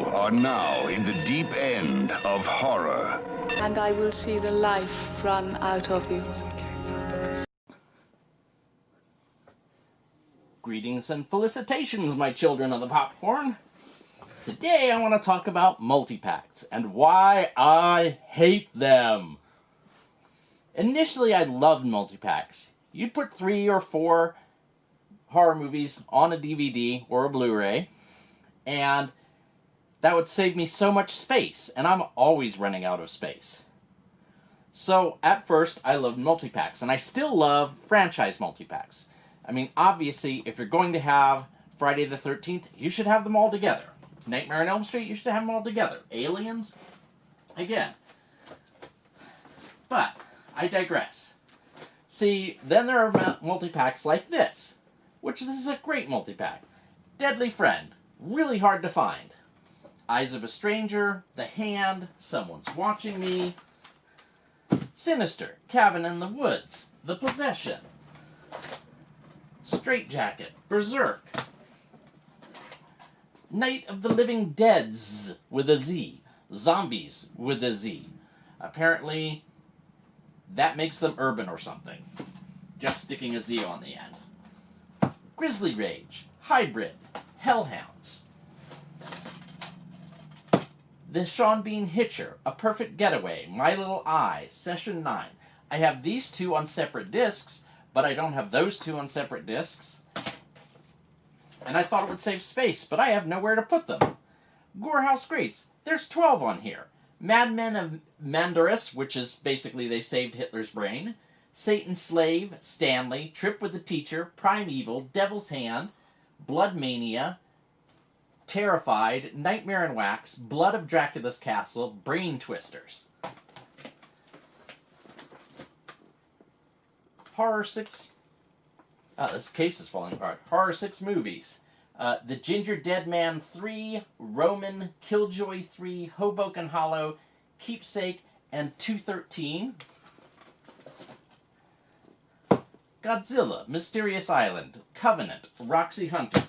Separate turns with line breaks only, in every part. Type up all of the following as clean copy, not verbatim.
are now in the deep end of horror.
And I will see the life run out of you.
Greetings and felicitations, my children of the popcorn. Today I want to talk about multipacks and why I hate them. Initially, I loved multipacks. You'd put 3 or 4 horror movies on a DVD or a Blu-ray, and that would save me so much space, and I'm always running out of space. So, at first, I loved multipacks, and I still love franchise multipacks. I mean, obviously, if you're going to have Friday the 13th, you should have them all together. Nightmare on Elm Street, you should have them all together. Aliens, again. But, I digress. See, then there are multi-packs like this, which this is a great multi-pack. Deadly Friend, really hard to find. Eyes of a Stranger, The Hand, Someone's Watching Me. Sinister, Cabin in the Woods, The Possession. Straitjacket, Berserk. Night of the Living Deads, with a Z. Zombies, with a Z. Apparently, that makes them urban or something. Just sticking a Z on the end. Grizzly Rage, Hybrid, Hellhounds. The Sean Bean Hitcher, A Perfect Getaway, My Little Eye, Session 9. I have these 2 on separate discs, but I don't have those 2 on separate discs. And I thought it would save space, but I have nowhere to put them. Gorehouse Greats, there's 12 on here. Madmen of Mandaris, which is basically they saved Hitler's brain. Satan's Slave, Stanley, Trip with the Teacher, Primeval, Devil's Hand, Blood Mania, Terrified, Nightmare in Wax, Blood of Dracula's Castle, Brain Twisters. Horror 6... this case is falling apart. Horror 6 movies. The Ginger Dead Man 3, Roman, Killjoy 3, Hoboken Hollow, Keepsake, and 213. Godzilla, Mysterious Island, Covenant, Roxy Hunter.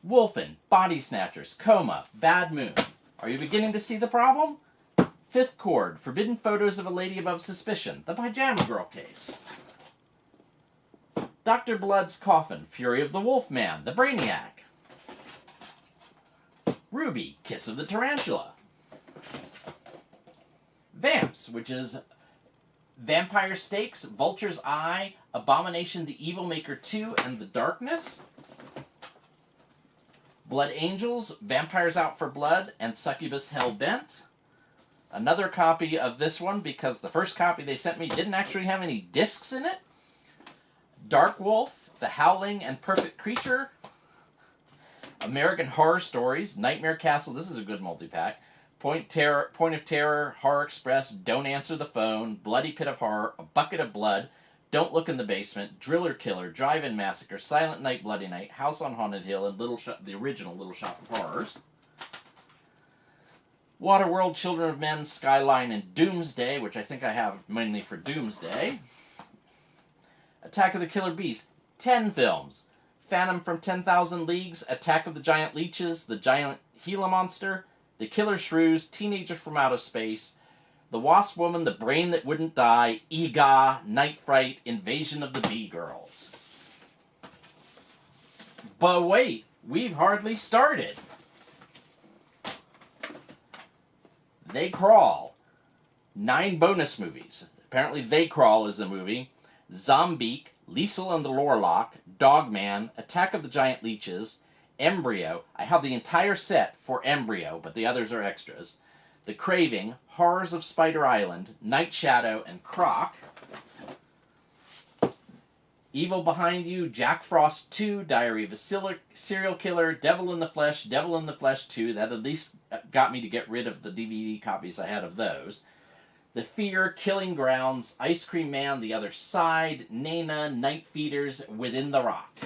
Wolfen, Body Snatchers, Coma, Bad Moon. Are you beginning to see the problem? Fifth Chord, Forbidden Photos of a Lady Above Suspicion, The Pajama Girl Case. Dr. Blood's Coffin, Fury of the Wolfman, The Brainiac. Ruby, Kiss of the Tarantula. Vamps, which is Vampire Stakes, Vulture's Eye, Abomination the Evil Maker 2, and The Darkness. Blood Angels, Vampires Out for Blood, and Succubus Hellbent. Another copy of this one, because the first copy they sent me didn't actually have any discs in it. Dark Wolf, The Howling and Perfect Creature. American Horror Stories, Nightmare Castle, this is a good multi-pack. Point of Terror, Horror Express, Don't Answer the Phone, Bloody Pit of Horror, A Bucket of Blood, Don't Look in the Basement, Driller Killer, Drive-In Massacre, Silent Night, Bloody Night, House on Haunted Hill, and the original Little Shop of Horrors. Waterworld, Children of Men, Skyline, and Doomsday, which I think I have mainly for Doomsday. Attack of the Killer Beast, 10 films. Phantom from 10,000 Leagues, Attack of the Giant Leeches, The Giant Gila Monster, The Killer Shrews, Teenager from Outer Space, The Wasp Woman, The Brain That Wouldn't Die, Ega, Night Fright, Invasion of the Bee Girls. But wait, we've hardly started. They Crawl, 9 bonus movies. Apparently They Crawl is a movie. Zombeak, Liesel and the Lorelock, Dogman, Attack of the Giant Leeches, Embryo. I have the entire set for Embryo, but the others are extras. The Craving, Horrors of Spider Island, Night Shadow, and Croc. Evil Behind You, Jack Frost 2, Diary of a Serial Killer, Devil in the Flesh 2. That at least got me to get rid of the DVD copies I had of those. The Fear, Killing Grounds, Ice Cream Man, The Other Side, Nana, Night Feeders, Within the Rock.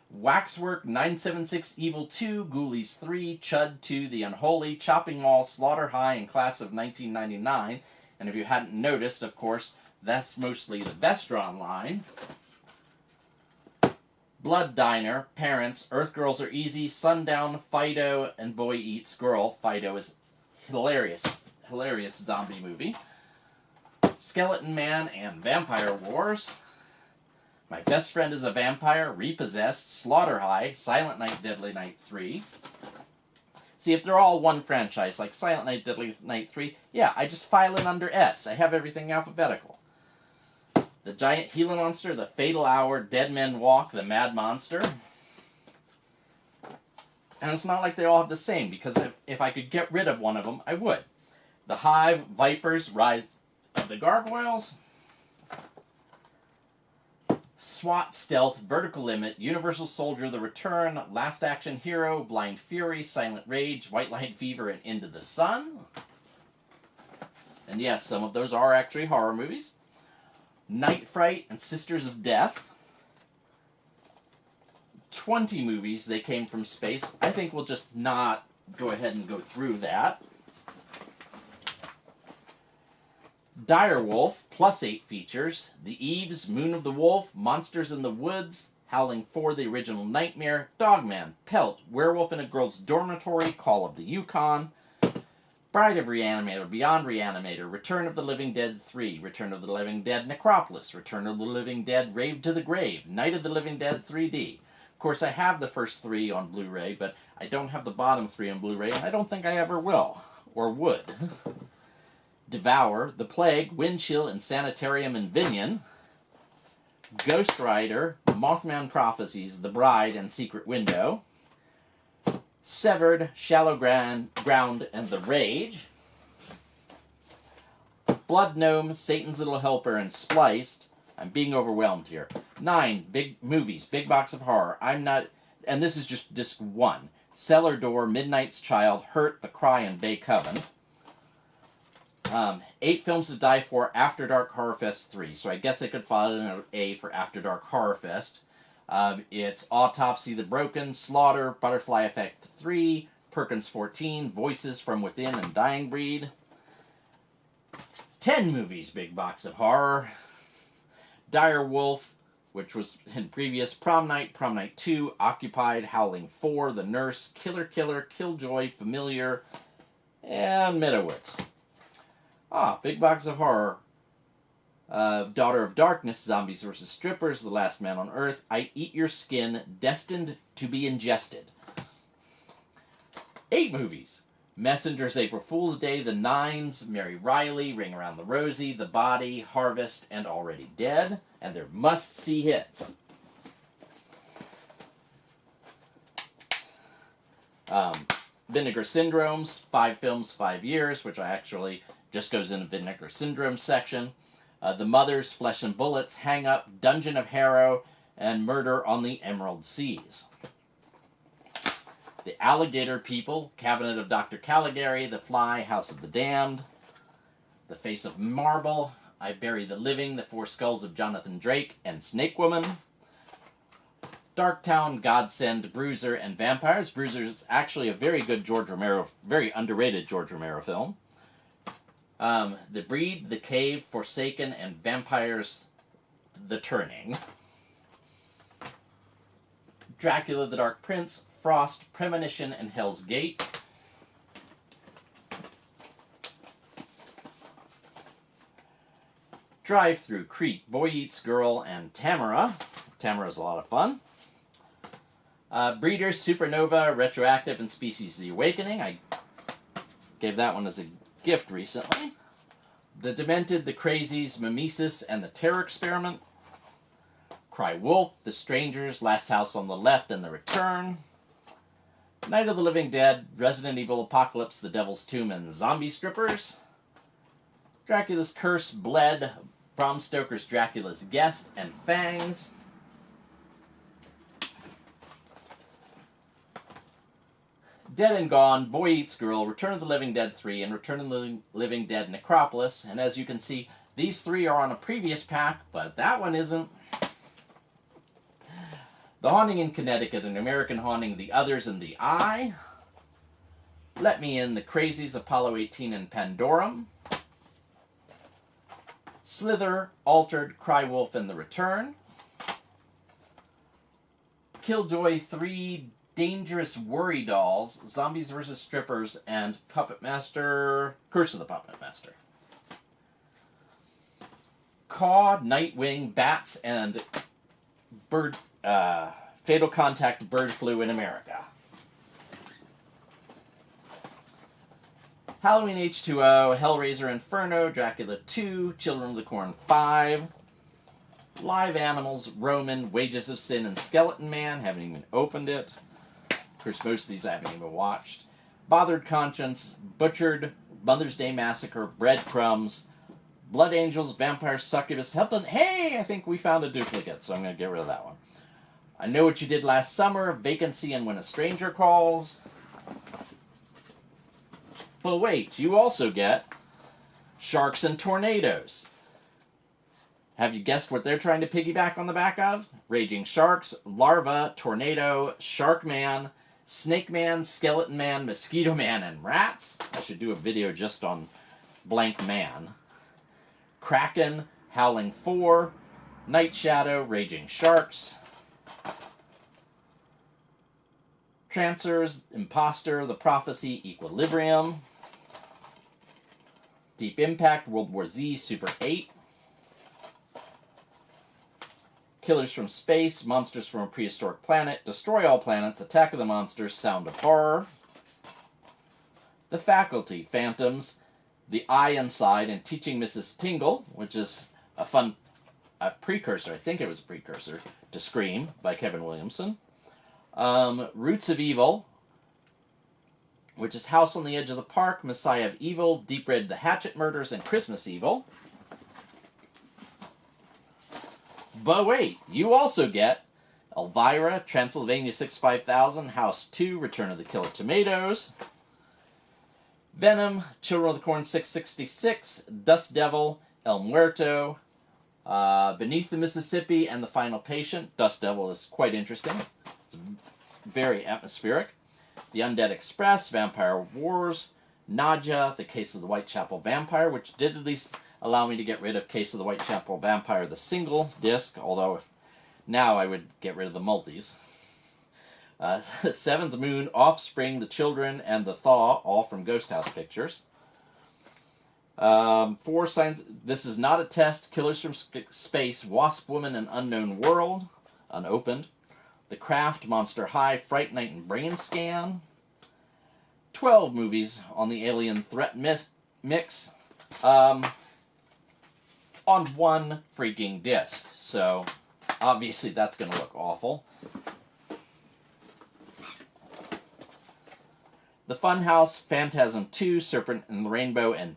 Waxwork, 976 Evil 2, Ghoulies 3, Chud 2, The Unholy, Chopping Mall, Slaughter High, and Class of 1999. And if you hadn't noticed, of course, that's mostly the Vestron line. Blood Diner, Parents, Earth Girls Are Easy, Sundown, Fido, and Boy Eats Girl. Fido is hilarious zombie movie. Skeleton Man and Vampire Wars. My Best Friend is a Vampire, Repossessed, Slaughter High, Silent Night, Deadly Night 3. See, if they're all one franchise, like Silent Night, Deadly Night 3, yeah, I just file it under S. I have everything alphabetical. The Giant Gila Monster, The Fatal Hour, Dead Men Walk, The Mad Monster. And it's not like they all have the same, because if I could get rid of one of them, I would. The Hive, Vipers, Rise of the Gargoyles. SWAT, Stealth, Vertical Limit, Universal Soldier, The Return, Last Action Hero, Blind Fury, Silent Rage, White Light Fever, and Into the Sun. And yes, some of those are actually horror movies. Night Fright and Sisters of Death. 20 movies, They Came from Space. I think we'll just not go ahead and go through that. Direwolf, plus 8 features. The Eves, Moon of the Wolf, Monsters in the Woods, Howling 4, The Original Nightmare, Dogman, Pelt, Werewolf in a Girl's Dormitory, Call of the Yukon, Bride of Reanimator, Beyond Reanimator, Return of the Living Dead 3, Return of the Living Dead Necropolis, Return of the Living Dead Rave to the Grave, Night of the Living Dead 3D. Of course, I have the first 3 on Blu-ray, but I don't have the bottom 3 on Blu-ray, and I don't think I ever will, or would. Devour, The Plague, Wind Chill, and Sanitarium in Vinion, Ghost Rider, Mothman Prophecies, The Bride, and Secret Window, Severed, Shallow Ground, and The Rage, Blood Gnome, Satan's Little Helper, and Spliced. I'm being overwhelmed here. 9 big movies, Big Box of Horror. I'm not, and this is just disc 1. Cellar Door, Midnight's Child, Hurt, The Cry, and Bay Coven. 8 Films to Die For, After Dark Horror Fest 3. So I guess I could file an A for After Dark Horror Fest. It's Autopsy the Broken, Slaughter, Butterfly Effect 3, Perkins 14, Voices from Within, and Dying Breed. 10 movies, Big Box of Horror. Dire Wolf, which was in previous, Prom Night 2, Occupied, Howling 4, The Nurse, Killer, Killjoy, Familiar, and Meadowitz. Big Box of Horror. Daughter of Darkness, Zombies vs. Strippers, The Last Man on Earth, I Eat Your Skin, Destined to be Ingested. 8 movies. Messengers, April Fool's Day, The Nines, Mary Riley, Ring Around the Rosie, The Body, Harvest, and Already Dead. And their must-see hits. Vinegar Syndromes, 5 Films, 5 Years, which I actually just goes in the Vinegar Syndrome section. The Mothers, Flesh and Bullets, Hang Up, Dungeon of Harrow, and Murder on the Emerald Seas. The Alligator People, Cabinet of Dr. Caligari, The Fly, House of the Damned. The Face of Marble, I Bury the Living, The 4 Skulls of Jonathan Drake, and Snake Woman. Darktown, Godsend, Bruiser, and Vampires. Bruiser is actually a very good George Romero, very underrated George Romero film. The Breed, The Cave, Forsaken, and Vampires, The Turning. Dracula, The Dark Prince, Frost, Premonition, and Hell's Gate. Drive-Thru, Creep, Boy Eats Girl, and Tamara. Tamara's a lot of fun. Breeders, Supernova, Retroactive, and Species the Awakening. I gave that one as a gift recently. The Demented, The Crazies, Mimesis, and The Terror Experiment. Cry Wolf, The Strangers, Last House on the Left, and The Return. Night of the Living Dead, Resident Evil Apocalypse, The Devil's Tomb, and Zombie Strippers. Dracula's Curse, Bled, Bram Stoker's Dracula's Guest, and Fangs. Dead and Gone, Boy Eats Girl, Return of the Living Dead 3, and Return of the Living Dead Necropolis. And as you can see, these 3 are on a previous pack, but that one isn't. The Haunting in Connecticut, An American Haunting, The Others, and The Eye. Let Me In, The Crazies, Apollo 18, and Pandorum. Slither, Altered, Cry Wolf, and The Return. Killjoy 3 Dangerous Worry Dolls, Zombies vs. Strippers, and Puppet Master, Curse of the Puppet Master. Caw, Nightwing, Bats, and Fatal Contact Bird Flu in America. Halloween H2O, Hellraiser Inferno, Dracula 2, Children of the Corn 5, Live Animals, Roman, Wages of Sin, and Skeleton Man. Haven't even opened it. Of course, most of these I haven't even watched. Bothered Conscience, Butchered, Mother's Day Massacre, Breadcrumbs, Blood Angels, Vampire Succubus, Hey, I think we found a duplicate, so I'm going to get rid of that one. I Know What You Did Last Summer, Vacancy, and When a Stranger Calls. But wait, you also get Sharks and Tornadoes. Have you guessed what they're trying to piggyback on the back of? Raging Sharks, Larva, Tornado, Shark Man, Snake Man, Skeleton Man, Mosquito Man, and Rats. I should do a video just on blank man. Kraken, Howling 4, Night Shadow, Raging Sharks. Trancers, Imposter, The Prophecy, Equilibrium. Deep Impact, World War Z, Super 8. Killers from Space, Monsters from a Prehistoric Planet, Destroy All Planets, Attack of the Monsters, Sound of Horror. The Faculty, Phantoms, The Eye Inside, and Teaching Mrs. Tingle, which is a precursor, I think it was a precursor, to Scream by Kevin Williamson. Roots of Evil, which is House on the Edge of the Park, Messiah of Evil, Deep Red, The Hatchet Murders, and Christmas Evil. But wait, you also get Elvira, Transylvania 65000, House 2, Return of the Killer Tomatoes, Venom, Children of the Corn 666, Dust Devil, El Muerto, Beneath the Mississippi, and The Final Patient. Dust Devil is quite interesting. It's very atmospheric. The Undead Express, Vampire Wars, Nadja, The Case of the Whitechapel Vampire, which did at least allow me to get rid of Case of the Whitechapel Vampire, the single disc, although now I would get rid of the multis. Seventh Moon, Offspring, The Children, and The Thaw, all from Ghost House Pictures. 4 Signs, This Is Not a Test, Killers from Space, Wasp Woman, and Unknown World, unopened. The Craft, Monster High, Fright Night, and Brain Scan. 12 movies on the Alien Threat mix. On one freaking disc. So, obviously that's going to look awful. The Funhouse, Phantasm 2, Serpent and the Rainbow, and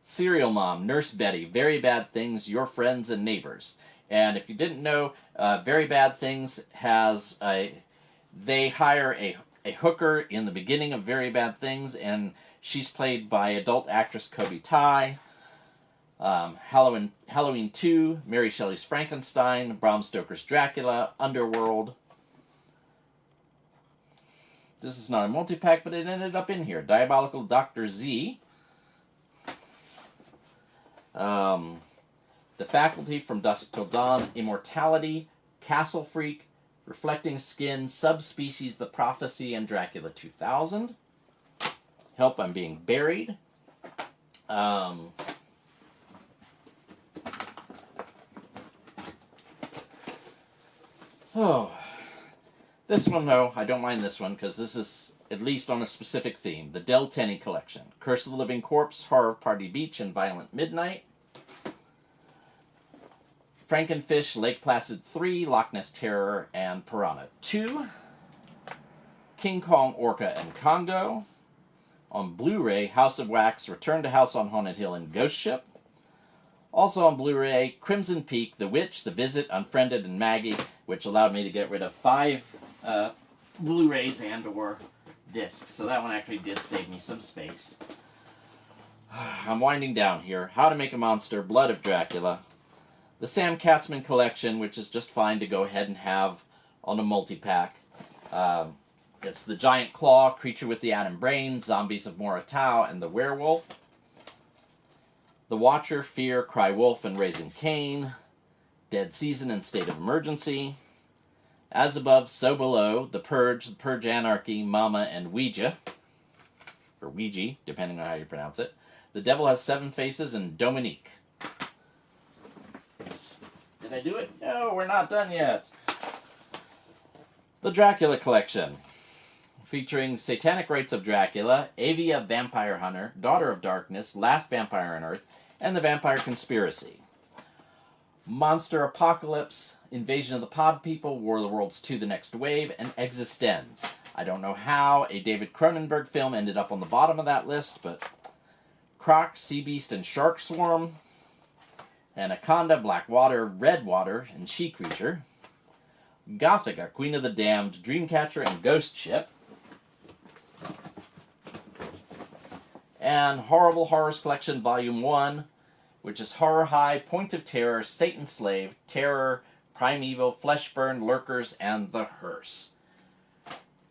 Serial Mom, Nurse Betty, Very Bad Things, Your Friends and Neighbors. And if you didn't know, Very Bad Things has they hire a hooker in the beginning of Very Bad Things, and she's played by adult actress Kobe Tai. Halloween 2, Mary Shelley's Frankenstein, Bram Stoker's Dracula, Underworld. This is not a multi-pack, but it ended up in here. Diabolical Dr. Z. The Faculty, From Dusk Till Dawn, Immortality, Castle Freak, Reflecting Skin, Subspecies, The Prophecy, and Dracula 2000. Help, I'm Being Buried. This one, though, I don't mind this one, because this is at least on a specific theme. The Del Tenney Collection. Curse of the Living Corpse, Horror Party Beach, and Violent Midnight. Frankenfish, Lake Placid 3, Loch Ness Terror, and Piranha 2. King Kong, Orca, and Congo. On Blu-ray, House of Wax, Return to House on Haunted Hill, and Ghost Ship. Also on Blu-ray, Crimson Peak, The Witch, The Visit, Unfriended, and Maggie, which allowed me to get rid of 5 Blu-rays and or discs. So that one actually did save me some space. I'm winding down here. How to Make a Monster, Blood of Dracula. The Sam Katzman Collection, which is just fine to go ahead and have on a multi-pack. It's The Giant Claw, Creature with the Atom Brain, Zombies of Moratau, and The Werewolf. The Watcher, Fear, Cry Wolf, and Raising Cain. Dead Season and State of Emergency. As Above, So Below, The Purge Anarchy, Mama, and Ouija. Or Ouija, depending on how you pronounce it. The Devil Has Seven Faces, and Dominique. Did I do it? No, we're not done yet. The Dracula Collection. Featuring Satanic Rites of Dracula, Avia Vampire Hunter, Daughter of Darkness, Last Vampire on Earth, and The Vampire Conspiracy. Monster Apocalypse, Invasion of the Pod People, War of the Worlds 2 The Next Wave, and Existenz. I don't know how a David Cronenberg film ended up on the bottom of that list, but Croc, Sea Beast, and Shark Swarm, Anaconda, Blackwater, Redwater, and She Creature, Gothica, Queen of the Damned, Dreamcatcher, and Ghost Ship, and Horrible Horrors Collection Volume 1, which is Horror High, Point of Terror, Satan's Slave, Terror, Primeval, Fleshburn, Lurkers, and The Hearse.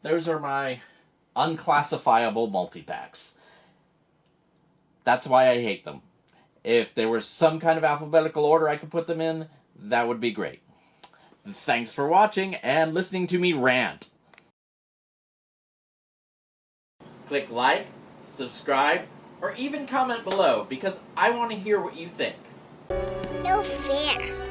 Those are my unclassifiable multi-packs. That's why I hate them. If there was some kind of alphabetical order I could put them in, that would be great. Thanks for watching and listening to me rant. Click like, subscribe, or even comment below because I want to hear what you think.
No fair.